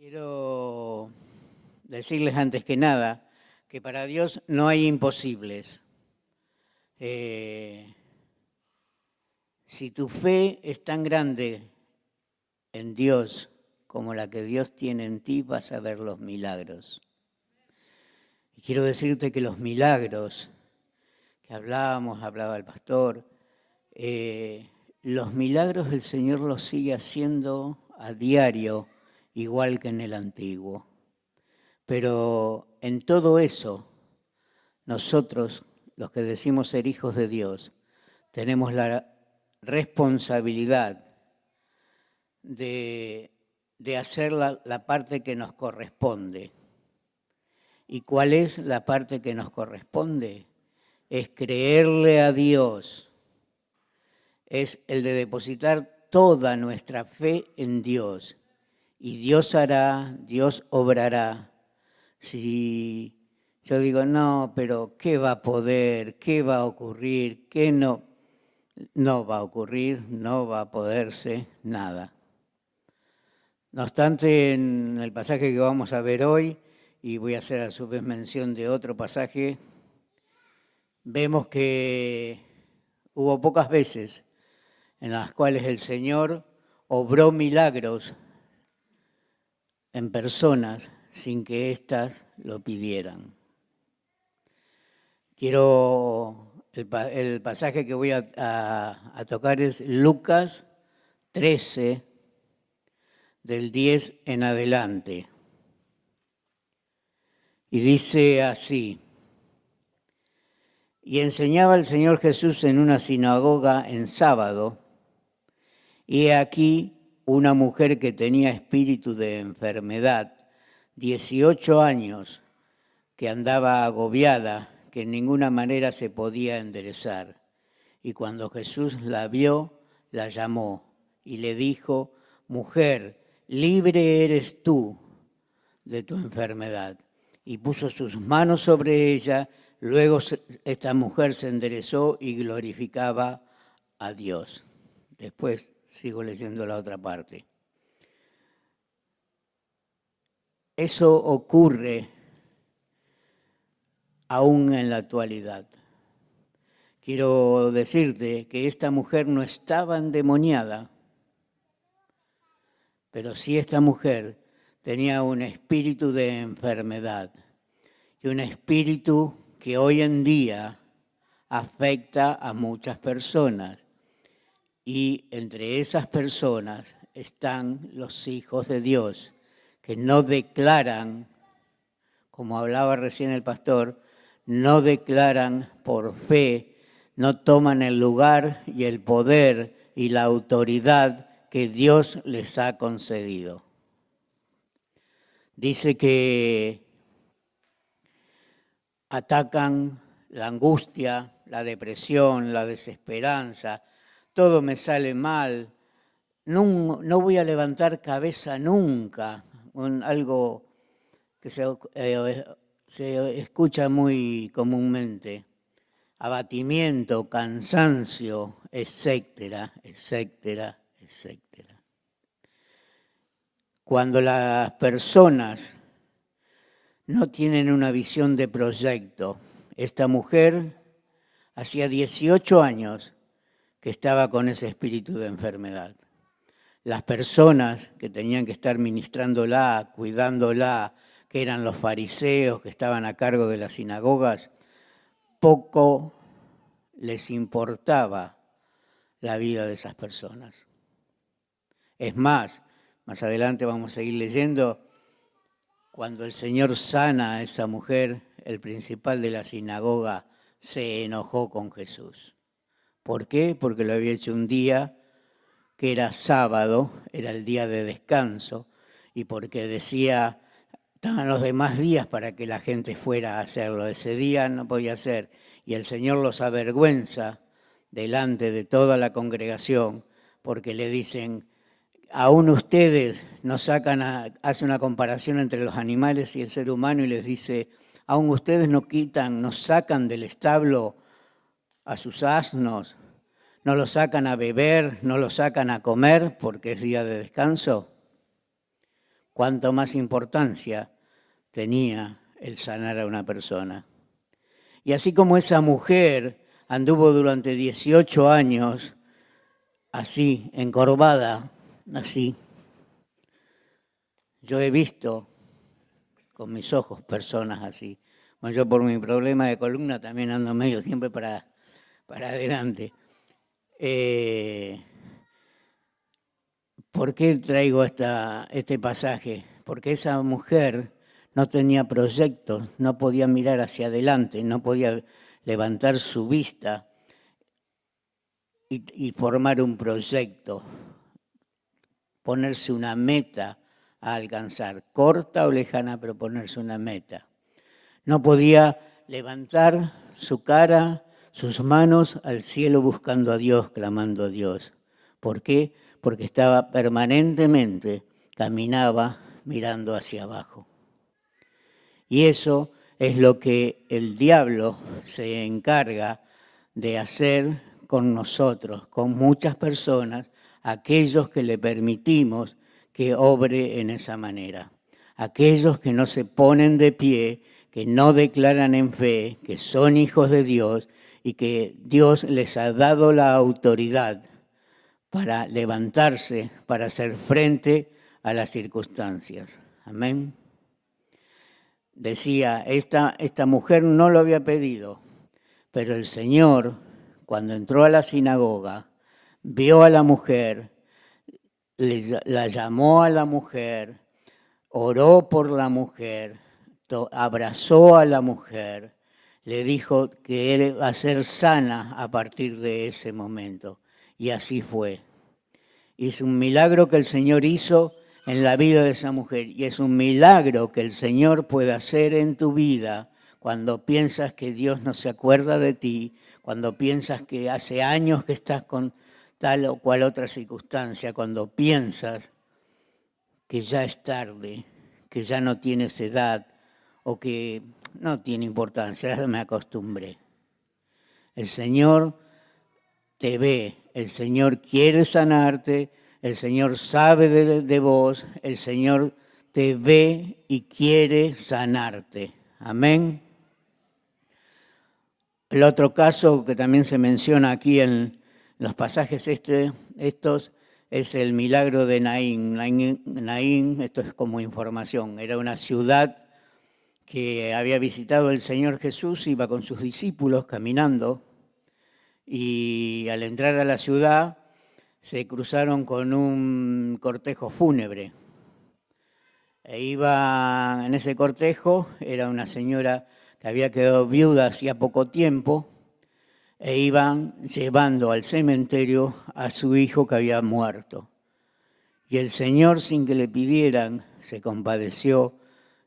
Quiero decirles antes que nada que para Dios no hay imposibles. Si tu fe es tan grande en Dios como la que Dios tiene en ti, vas a ver los milagros. Y quiero decirte que los milagros que hablaba el pastor, los milagros el Señor los sigue haciendo a diario, igual que en el antiguo. Pero en todo eso, nosotros, los que decimos ser hijos de Dios, tenemos la responsabilidad de hacer la parte que nos corresponde. ¿Y cuál es la parte que nos corresponde? Es creerle a Dios. Es el de depositar toda nuestra fe en Dios. Y Dios hará, Dios obrará. Si yo digo, no, pero ¿qué va a poder? ¿Qué va a ocurrir? ¿Qué no? No va a ocurrir, no va a poderse nada. No obstante, en el pasaje que vamos a ver hoy, y voy a hacer a su vez mención de otro pasaje, vemos que hubo pocas veces en las cuales el Señor obró milagros en personas sin que éstas lo pidieran. El pasaje que voy a tocar es Lucas 13, del 10 en adelante. Y dice así: y enseñaba el Señor Jesús en una sinagoga en sábado, y he aquí una mujer que tenía espíritu de enfermedad, 18 años, que andaba agobiada, que en ninguna manera se podía enderezar. Y cuando Jesús la vio, la llamó y le dijo: mujer, libre eres tú de tu enfermedad. Y puso sus manos sobre ella. Luego esta mujer se enderezó y glorificaba a Dios. Después sigo leyendo la otra parte. Eso ocurre aún en la actualidad. Quiero decirte que esta mujer no estaba endemoniada, pero sí esta mujer tenía un espíritu de enfermedad y un espíritu que hoy en día afecta a muchas personas. Y entre esas personas están los hijos de Dios, que no declaran, como hablaba recién el pastor, no declaran por fe, no toman el lugar y el poder y la autoridad que Dios les ha concedido. Dice que atacan la angustia, la depresión, la desesperanza. Todo me sale mal, no voy a levantar cabeza nunca. Algo que se escucha muy comúnmente. Abatimiento, cansancio, etcétera, etcétera, etcétera. Cuando las personas no tienen una visión de proyecto, esta mujer hacía 18 años que estaba con ese espíritu de enfermedad. Las personas que tenían que estar ministrándola, cuidándola, que eran los fariseos que estaban a cargo de las sinagogas, poco les importaba la vida de esas personas. Es más adelante vamos a seguir leyendo, cuando el Señor sana a esa mujer, el principal de la sinagoga se enojó con Jesús. ¿Por qué? Porque lo había hecho un día que era sábado, era el día de descanso, y porque decía, estaban los demás días para que la gente fuera a hacerlo. Ese día no podía ser, y el Señor los avergüenza delante de toda la congregación, porque le dicen, aún ustedes nos sacan, hace una comparación entre los animales y el ser humano y les dice, aún ustedes nos sacan del establo a sus asnos, no los sacan a beber, no los sacan a comer porque es día de descanso. cuánto más importancia tenía el sanar a una persona. Y así como esa mujer anduvo durante 18 años así, encorvada, así, yo he visto con mis ojos personas así. Bueno, yo por mi problema de columna también ando medio siempre para adelante. ¿Por qué traigo este pasaje? Porque esa mujer no tenía proyectos, no podía mirar hacia adelante, no podía levantar su vista y formar un proyecto, ponerse una meta a alcanzar, corta o lejana, pero ponerse una meta. No podía levantar su cara, sus manos al cielo buscando a Dios, clamando a Dios. ¿Por qué? Porque estaba permanentemente, caminaba mirando hacia abajo. Y eso es lo que el diablo se encarga de hacer con nosotros, con muchas personas, aquellos que le permitimos que obre en esa manera. Aquellos que no se ponen de pie, que no declaran en fe, que son hijos de Dios y que Dios les ha dado la autoridad para levantarse, para hacer frente a las circunstancias. Amén. Decía, esta mujer no lo había pedido, pero el Señor, cuando entró a la sinagoga, vio a la mujer, la llamó a la mujer, oró por la mujer, abrazó a la mujer, le dijo que él va a ser sana a partir de ese momento. Y así fue. Y es un milagro que el Señor hizo en la vida de esa mujer. Y es un milagro que el Señor puede hacer en tu vida cuando piensas que Dios no se acuerda de ti, cuando piensas que hace años que estás con tal o cual otra circunstancia, cuando piensas que ya es tarde, que ya no tienes edad o que no tiene importancia, ya me acostumbré. El Señor te ve, el Señor quiere sanarte, el Señor sabe de vos, el Señor te ve y quiere sanarte. Amén. El otro caso que también se menciona aquí en los pasajes estos es el milagro de Naín. Naín, esto es como información, era una ciudad que había visitado el Señor Jesús, iba con sus discípulos caminando y al entrar a la ciudad se cruzaron con un cortejo fúnebre. E iba en ese cortejo, era una señora que había quedado viuda hacía poco tiempo, e iban llevando al cementerio a su hijo que había muerto. Y el Señor, sin que le pidieran, se compadeció,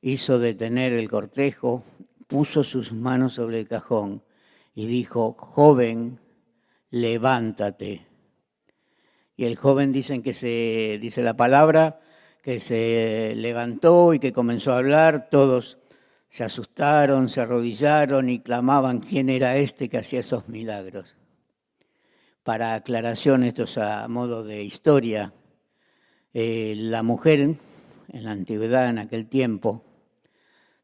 hizo detener el cortejo, puso sus manos sobre el cajón y dijo, joven, levántate. Y el joven dice la palabra, que se levantó y que comenzó a hablar, todos se asustaron, se arrodillaron y clamaban quién era este que hacía esos milagros. Para aclaración, esto es a modo de historia, la mujer en la antigüedad, en aquel tiempo,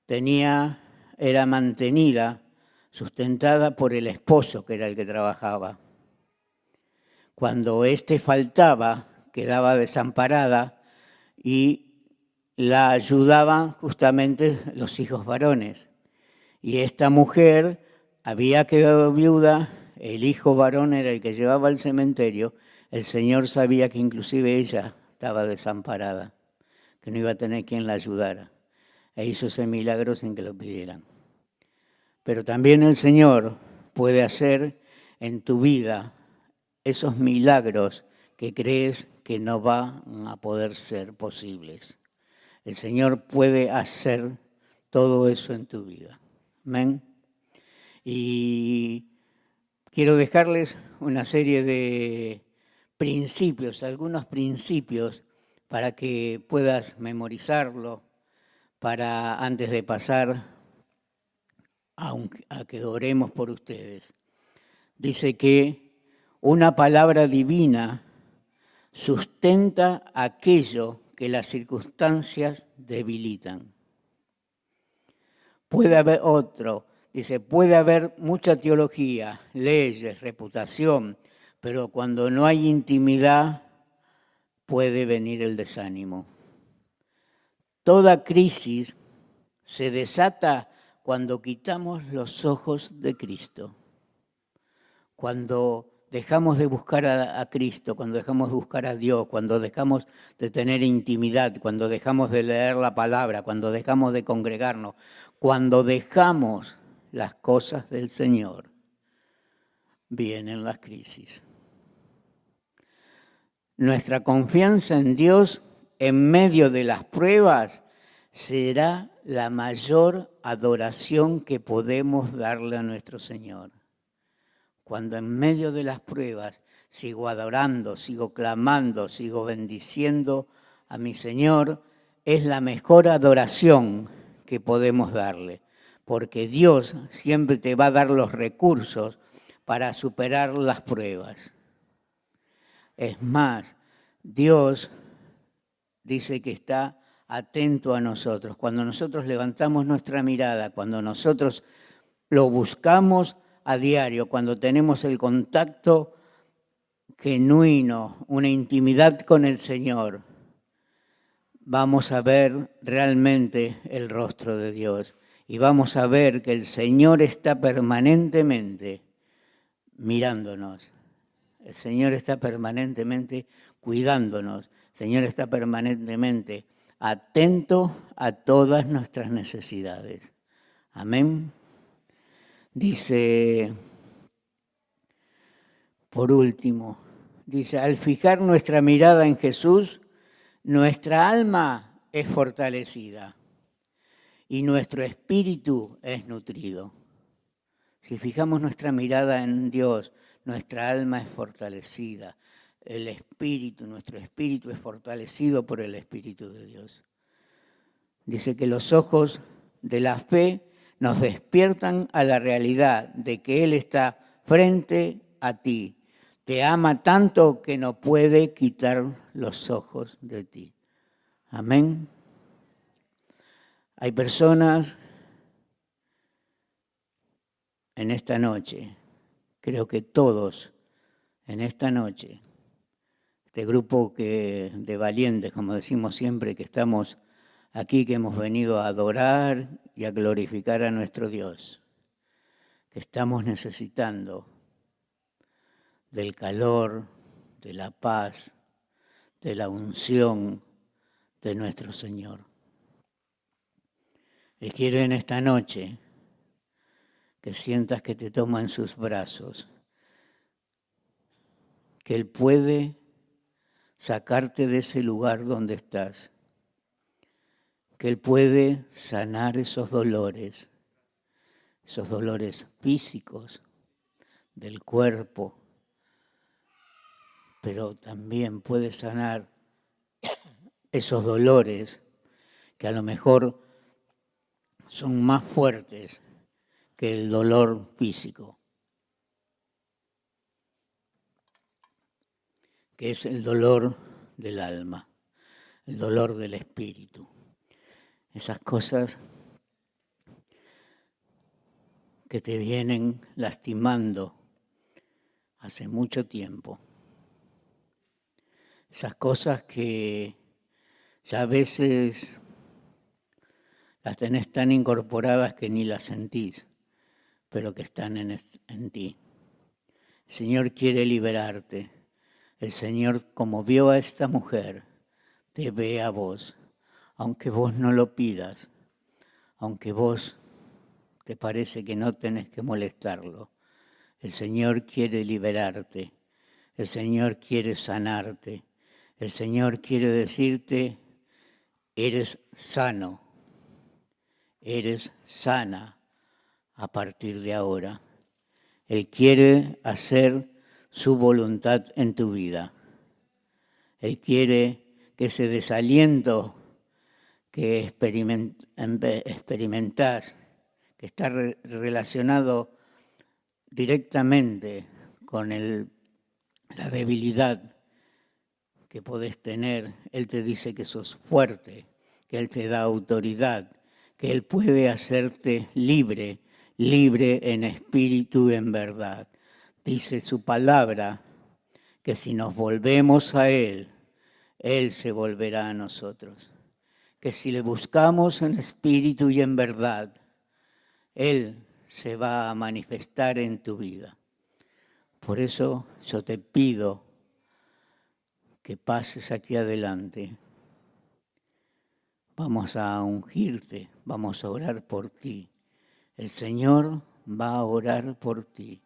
era mantenida, sustentada por el esposo que era el que trabajaba. Cuando éste faltaba, quedaba desamparada y la ayudaban justamente los hijos varones. Y esta mujer había quedado viuda, el hijo varón era el que llevaba al cementerio, el Señor sabía que inclusive ella estaba desamparada, que no iba a tener quien la ayudara. E hizo ese milagro sin que lo pidieran. Pero también el Señor puede hacer en tu vida esos milagros que crees que no van a poder ser posibles. El Señor puede hacer todo eso en tu vida. Amén. Y quiero dejarles una serie de principios, algunos principios para que puedas memorizarlo, para antes de pasar a que oremos por ustedes. Dice que una palabra divina sustenta aquello que las circunstancias debilitan. Puede haber puede haber mucha teología, leyes, reputación, pero cuando no hay intimidad puede venir el desánimo. Toda crisis se desata cuando quitamos los ojos de Cristo, cuando dejamos de buscar a Cristo, cuando dejamos de buscar a Dios, cuando dejamos de tener intimidad, cuando dejamos de leer la palabra, cuando dejamos de congregarnos, cuando dejamos las cosas del Señor, vienen las crisis. Nuestra confianza en Dios en medio de las pruebas será la mayor adoración que podemos darle a nuestro Señor. Cuando en medio de las pruebas sigo adorando, sigo clamando, sigo bendiciendo a mi Señor, es la mejor adoración que podemos darle, porque Dios siempre te va a dar los recursos para superar las pruebas. Es más, Dios dice que está atento a nosotros. Cuando nosotros levantamos nuestra mirada, cuando nosotros lo buscamos a diario, cuando tenemos el contacto genuino, una intimidad con el Señor, vamos a ver realmente el rostro de Dios y vamos a ver que el Señor está permanentemente mirándonos. El Señor está permanentemente cuidándonos. El Señor está permanentemente atento a todas nuestras necesidades. Amén. Dice, por último, al fijar nuestra mirada en Jesús, nuestra alma es fortalecida y nuestro espíritu es nutrido. Si fijamos nuestra mirada en Dios, nuestra alma es fortalecida. Nuestro espíritu es fortalecido por el Espíritu de Dios. Dice que los ojos de la fe nos despiertan a la realidad de que Él está frente a ti. Te ama tanto que no puede quitar los ojos de ti. Amén. Hay personas en esta noche, creo que todos en esta noche, este grupo de valientes, como decimos siempre, que estamos aquí, que hemos venido a adorar y a glorificar a nuestro Dios, que estamos necesitando del calor, de la paz, de la unción de nuestro Señor. Él quiere en esta noche que sientas que te toma en sus brazos, que Él puede sacarte de ese lugar donde estás, que Él puede sanar esos dolores físicos del cuerpo, pero también puede sanar esos dolores que a lo mejor son más fuertes que el dolor físico, que es el dolor del alma, el dolor del espíritu. Esas cosas que te vienen lastimando hace mucho tiempo. Esas cosas que ya a veces las tenés tan incorporadas que ni las sentís, pero que están en ti. El Señor quiere liberarte. El Señor, como vio a esta mujer, te ve a vos, aunque vos no lo pidas, aunque vos te parece que no tenés que molestarlo. El Señor quiere liberarte, el Señor quiere sanarte, el Señor quiere decirte, eres sano, eres sana a partir de ahora. Él quiere hacer su voluntad en tu vida. Él quiere que ese desaliento que experimentás, que está relacionado directamente con la debilidad que podés tener. Él te dice que sos fuerte, que Él te da autoridad, que Él puede hacerte libre, libre en espíritu y en verdad. Dice su palabra que si nos volvemos a Él, Él se volverá a nosotros. Que si le buscamos en espíritu y en verdad, Él se va a manifestar en tu vida. Por eso yo te pido que pases aquí adelante. Vamos a ungirte, vamos a orar por ti. El Señor va a orar por ti.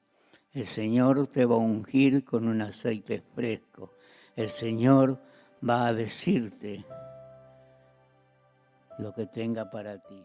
El Señor te va a ungir con un aceite fresco. El Señor va a decirte lo que tenga para ti.